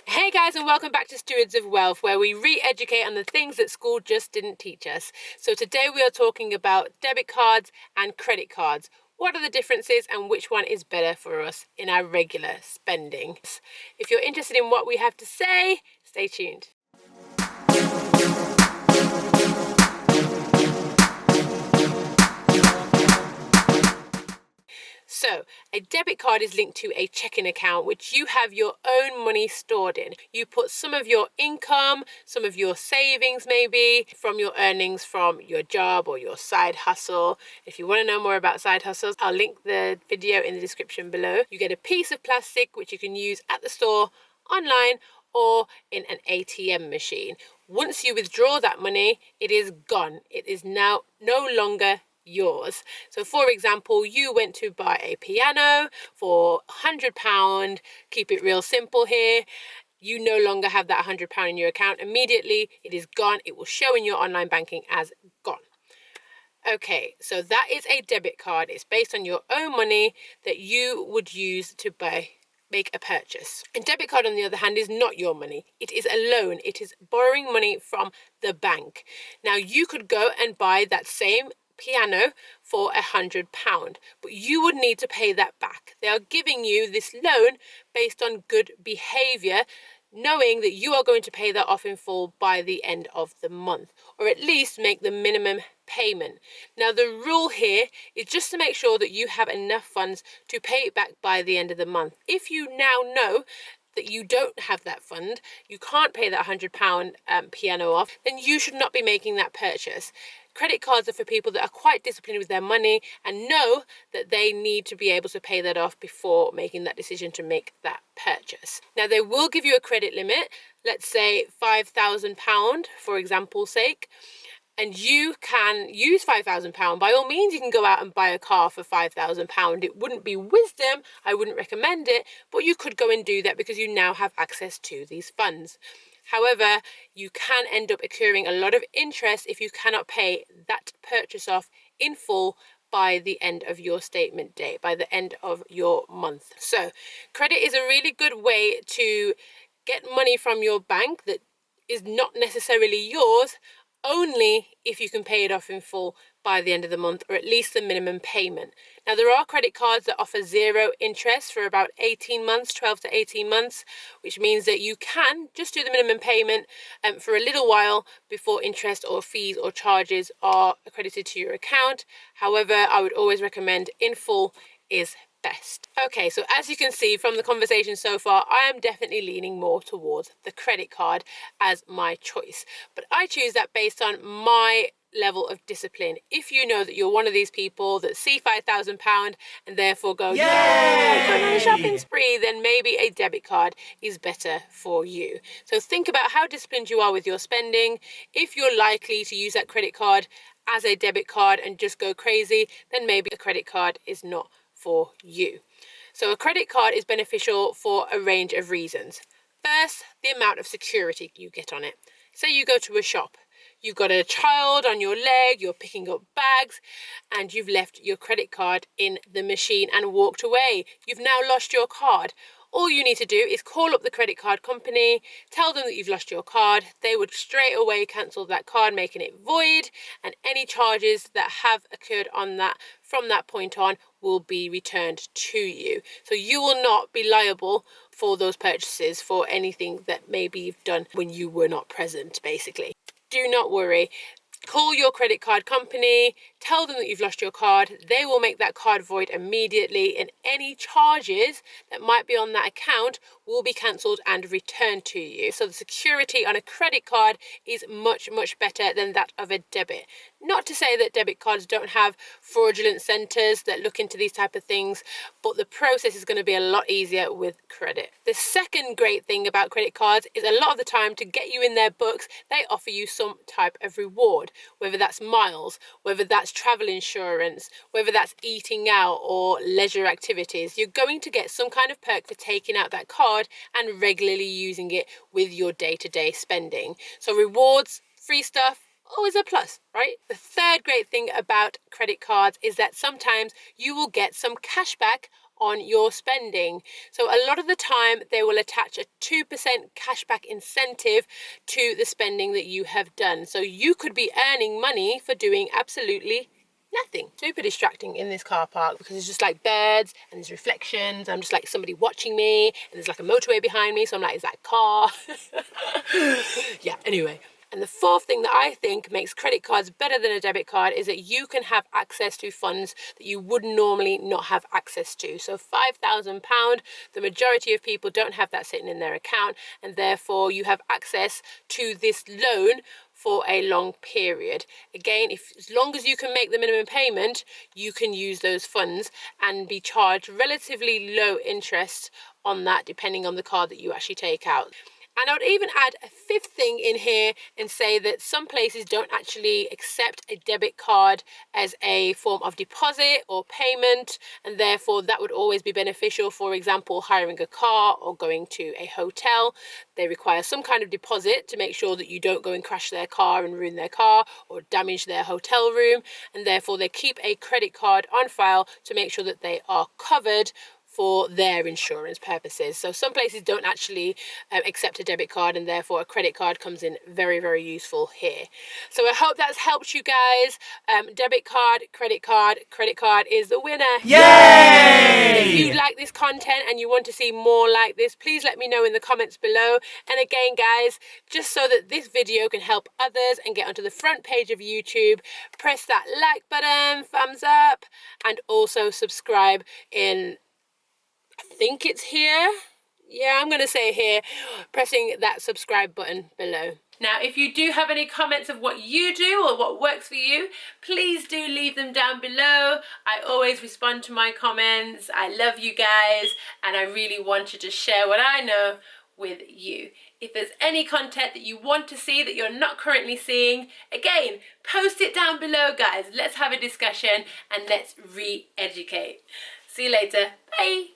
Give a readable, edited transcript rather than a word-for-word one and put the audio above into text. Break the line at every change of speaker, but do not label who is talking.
Hey guys, and welcome back to Stewards of Wealth, where we re-educate on the things that school just didn't teach us. So today we are talking about debit cards and credit cards. What are the differences and which one is better for us in our regular spending? If you're interested in what we have to say, stay tuned. So, a debit card is linked to a checking account which you have your own money stored in. You put some of your income, some of your savings maybe, from your earnings from your job or your side hustle. If you want to know more about side hustles, I'll link the video in the description below. You get a piece of plastic which you can use at the store, online, or in an ATM machine. Once you withdraw that money, it is gone. It is now no longer yours. So for example, you went to buy a piano for £100, keep it real simple here. You no longer have that £100 in your account. Immediately it is gone. It will show in your online banking as gone. Okay, so that is a debit card. It's based on your own money that you would use to make a purchase. A debit card, on the other hand, is not your money. It is a loan. It is borrowing money from the bank. Now, you could go and buy that same piano for £100, but you would need to pay that back. They are giving you this loan based on good behavior, knowing that you are going to pay that off in full by the end of the month, or at least make the minimum payment. Now, the rule here is just to make sure that you have enough funds to pay it back by the end of the month. If you now know that you don't have that fund, you can't pay that £100 piano off, then you should not be making that purchase. Credit cards are for people that are quite disciplined with their money and know that they need to be able to pay that off before making that decision to make that purchase. Now, they will give you a credit limit, let's say £5,000 for example's sake, and you can use £5,000. By all means, you can go out and buy a car for £5,000. It wouldn't be wisdom, I wouldn't recommend it, but you could go and do that because you now have access to these funds. However, you can end up accruing a lot of interest if you cannot pay that purchase off in full by the end of your statement date, by the end of your month. So credit is a really good way to get money from your bank that is not necessarily yours, only if you can pay it off in full by the end of the month, or at least the minimum payment. Now, there are credit cards that offer zero interest for about 18 months, 12 to 18 months, which means that you can just do the minimum payment for a little while before interest or fees or charges are accredited to your account. However, I would always recommend in full is best. Okay, so as you can see from the conversation so far, I am definitely leaning more towards the credit card as my choice. But I choose that based on my level of discipline. If you know that you're one of these people that see £5,000 and therefore go, yeah, go on a shopping spree, then maybe a debit card is better for you. So think about how disciplined you are with your spending. If you're likely to use that credit card as a debit card and just go crazy, then maybe a credit card is not for you. So a credit card is beneficial for a range of reasons. First, the amount of security you get on it. Say you go to a shop, you've got a child on your leg, you're picking up bags, and you've left your credit card in the machine and walked away. You've now lost your card. All you need to do is call up the credit card company, tell them that you've lost your card. They would straight away cancel that card, making it void, and any charges that have occurred on that from that point on will be returned to you. So you will not be liable for those purchases for anything that maybe you've done when you were not present, basically. Do not worry. Call your credit card company, tell them that you've lost your card. They will make that card void immediately, and any charges that might be on that account will be cancelled and returned to you. So the security on a credit card is much, much better than that of a debit. Not to say that debit cards don't have fraudulent centres that look into these type of things, but the process is going to be a lot easier with credit. The second great thing about credit cards is a lot of the time, to get you in their books, they offer you some type of reward, whether that's miles, whether that's travel insurance, whether that's eating out or leisure activities. You're going to get some kind of perk for taking out that card and regularly using it with your day-to-day spending. So rewards, free stuff, always a plus, right? The third great thing about credit cards is that sometimes you will get some cash back on your spending. So a lot of the time they will attach a 2% cashback incentive to the spending that you have done. So you could be earning money for doing absolutely nothing. Super distracting in this car park because it's just like birds and there's reflections. I'm just like somebody watching me, and there's like a motorway behind me, so I'm like, is that a car? Yeah, anyway. And the fourth thing that I think makes credit cards better than a debit card is that you can have access to funds that you would normally not have access to. So £5,000, the majority of people don't have that sitting in their account, and therefore you have access to this loan for a long period. Again, as long as you can make the minimum payment, you can use those funds and be charged relatively low interest on that, depending on the card that you actually take out. And I would even add a fifth thing in here and say that some places don't actually accept a debit card as a form of deposit or payment, and therefore that would always be beneficial. For example, hiring a car or going to a hotel. They require some kind of deposit to make sure that you don't go and crash their car and ruin their car or damage their hotel room, and therefore they keep a credit card on file to make sure that they are covered for their insurance purposes. So some places don't actually accept a debit card, and therefore a credit card comes in very, very useful here. So I hope that's helped you guys. Debit card, credit card is the winner.
Yay!
If you like this content and you want to see more like this, please let me know in the comments below. And again, guys, just so that this video can help others and get onto the front page of YouTube, press that like button, thumbs up, and also subscribe in, I think it's here. Yeah, I'm going to say here, pressing that subscribe button below. Now, if you do have any comments of what you do or what works for you, please do leave them down below. I always respond to my comments. I love you guys, and I really want to just share what I know with you. If there's any content that you want to see that you're not currently seeing, again, post it down below, guys. Let's have a discussion and let's re-educate. See you later. Bye.